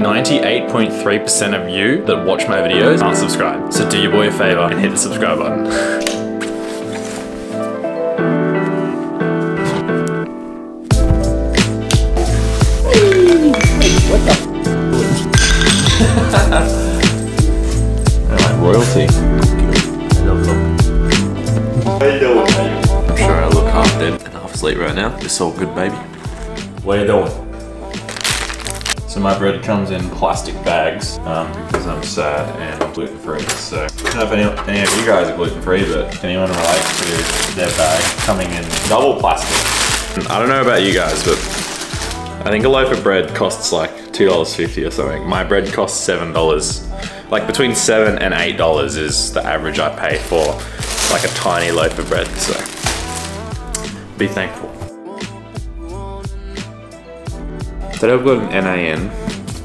98.3% of you that watch my videos aren't subscribed. So do your boy a favor and hit the subscribe button. What the? Like royalty. How you doing? I'm sure I look half dead and half asleep right now. It's all good, baby. What are you doing? So my bread comes in plastic bags because I'm sad and gluten-free. So I don't know if any of you guys are gluten-free, but can anyone relate to their bag coming in double plastic? I don't know about you guys, but I think a loaf of bread costs like $2.50 or something. My bread costs $7. Like between $7 and $8 is the average I pay for like a tiny loaf of bread. So be thankful. Today we've got an NAN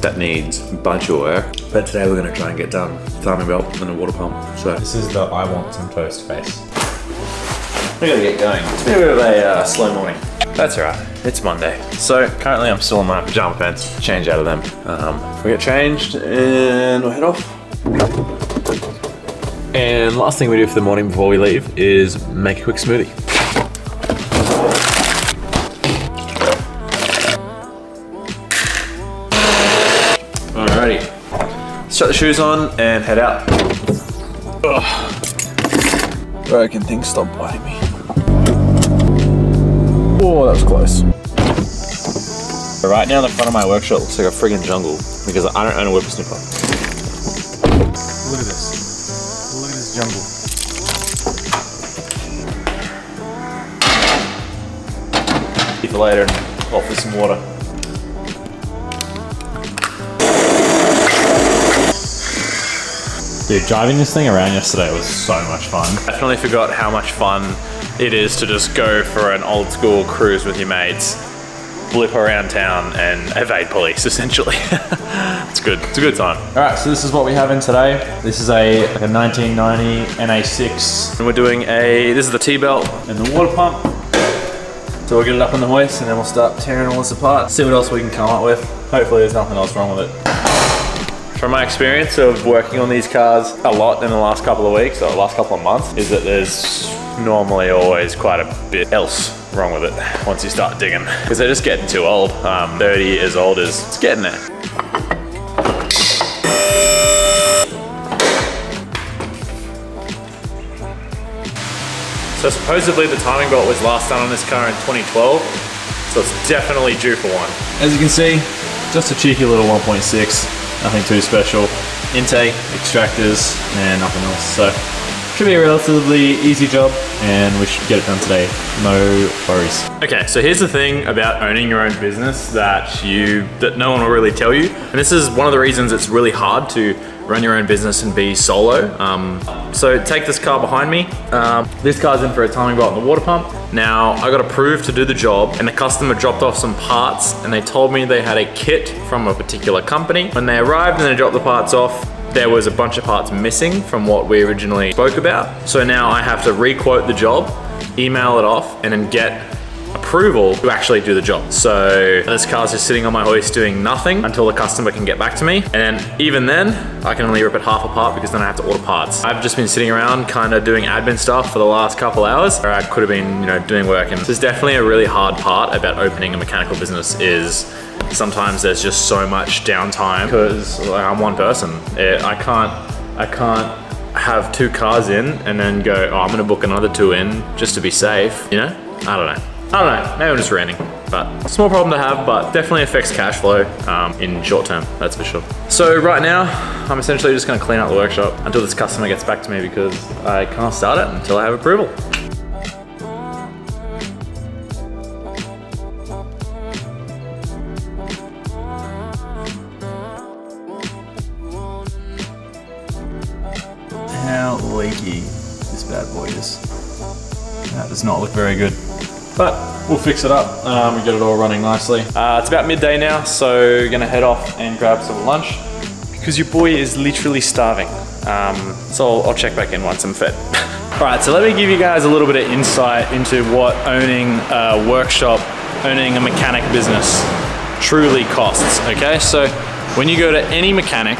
that needs a bunch of work, but today we're going to try and get done. Timing belt and a water pump. So This is the I want some toast face. we gotta get going. It's been a bit of a slow morning. That's alright, it's Monday. So currently I'm still in my pajama pants, change out of them. We get changed and we'll head off. And last thing we do for the morning before we leave is make a quick smoothie. Alrighty, strap the shoes on and head out. Ugh. Broken things stop biting me. Oh, that was close. Right now the front of my workshop looks like a friggin' jungle because I don't own a whippersnipper. Look at this. Look at this jungle. See you later and offer some water. Dude, driving this thing around yesterday was so much fun. Definitely forgot how much fun it is to just go for an old school cruise with your mates, blip around town and evade police essentially. It's good, it's a good time. All right, so this is what we have in today. This is a 1990 NA6. And we're doing this is the T-belt and the water pump. So we'll get it up on the hoist and then we'll start tearing all this apart, see what else we can come up with. Hopefully there's nothing else wrong with it. From my experience of working on these cars a lot in the last couple of weeks or last couple of months is that there's normally always quite a bit else wrong with it once you start digging because they're just getting too old. 30 years old it's getting there. So supposedly the timing belt was last done on this car in 2012, so it's definitely due for one. As you can see, just a cheeky little 1.6. Nothing too special. Intake, extractors, and nothing else. So, should be a relatively easy job, and we should get it done today. No worries. Okay, so here's the thing about owning your own business that no one will really tell you. And this is one of the reasons it's really hard to run your own business and be solo. So take this car behind me. This car's in for a timing belt and the water pump. Now, I got approved to do the job and the customer dropped off some parts and they told me they had a kit from a particular company. When they arrived and they dropped the parts off, there was a bunch of parts missing from what we originally spoke about. So now I have to re-quote the job, email it off, and then get approval to actually do the job. So this car's just sitting on my hoist doing nothing until the customer can get back to me. And then even then, I can only rip it half apart because then I have to order parts. I've just been sitting around kind of doing admin stuff for the last couple hours, or I could have been, doing work. And this is definitely a really hard part about opening a mechanical business is sometimes there's just so much downtime because I'm one person. I can't have 2 cars in and then go, oh, I'm gonna book another 2 in just to be safe, I don't know. Maybe I'm just ranting, but a small problem to have, but definitely affects cash flow in short term, that's for sure. So right now, I'm essentially just gonna clean out the workshop until this customer gets back to me because I can't start it until I have approval. How leaky this bad boy is. That does not look very good. But we'll fix it up. We get it all running nicely. It's about midday now, so we're gonna head off and grab some lunch because your boy is literally starving. So I'll check back in once I'm fed. All right, so let me give you guys a little bit of insight into what owning a workshop, owning a mechanic business truly costs, okay? So when you go to any mechanic,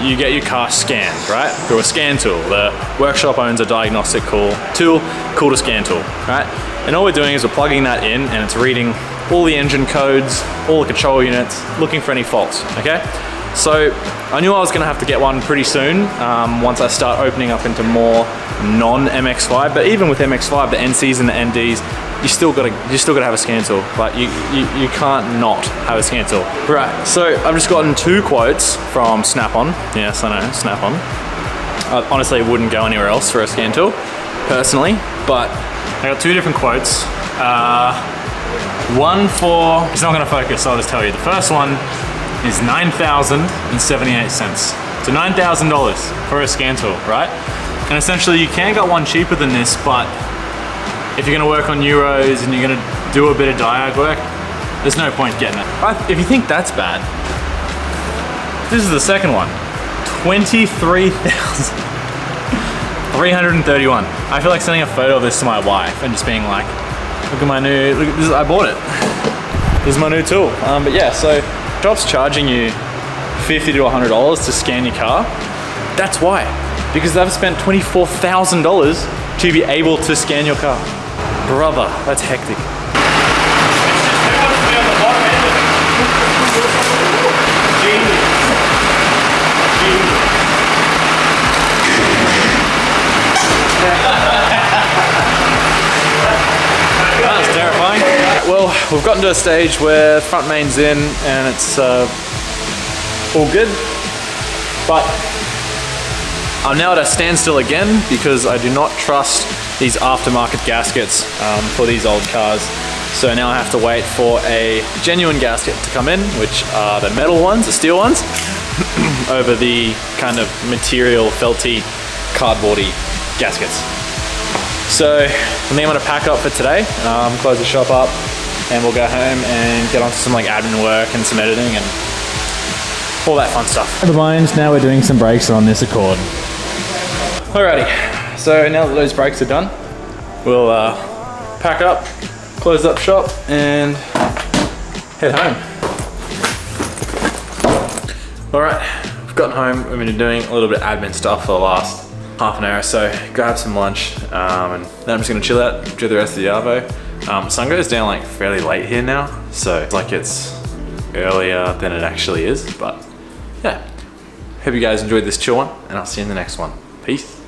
you get your car scanned, right? Through a scan tool. The workshop owns a diagnostic tool called a scan tool, right? And all we're doing is we're plugging that in and it's reading all the engine codes, all the control units, looking for any faults, okay? So I knew I was gonna have to get one pretty soon once I start opening up into more non-MX-5, but even with MX-5, the NCs and the NDs, you still gotta have a scan tool. Like you can't not have a scan tool. Right, so I've just gotten 2 quotes from Snap-on. Yes, I know, Snap-on. I honestly wouldn't go anywhere else for a scan tool, personally, but I got 2 different quotes. One for, it's not gonna focus, so I'll just tell you. The first one is $9,078. So $9,000 for a scan tool, right? And essentially you can get one cheaper than this, but if you're gonna work on Euros and you're gonna do a bit of diag work, there's no point getting it. If you think that's bad, this is the second one. $23,331. I feel like sending a photo of this to my wife and just being like, look at my new, look at this, I bought it. This is my new tool. But yeah, so shop's charging you $50 to $100 to scan your car. That's why, because they've spent $24,000 to be able to scan your car. Brother, that's hectic. That's terrifying. Well, we've gotten to a stage where the front main's in and it's all good, but I'm now at a standstill again because I do not trust these aftermarket gaskets for these old cars. So now I have to wait for a genuine gasket to come in, which are the metal ones, the steel ones, over the kind of material, felty, cardboardy gaskets. So I think I'm gonna pack up for today, close the shop up, and we'll go home and get onto some like admin work and some editing and all that fun stuff. Never mind, now we're doing some brakes on this Accord. Alrighty, so now that those brakes are done, we'll pack up, close up shop, and head home. Alright, we've gotten home, we've been doing a little bit of admin stuff for the last half an hour or so, grab some lunch, and then I'm just gonna chill out, do the rest of the Arvo. Sun goes down like fairly late here now, so it's like it's earlier than it actually is, but yeah. Hope you guys enjoyed this chill one, and I'll see you in the next one. Peace.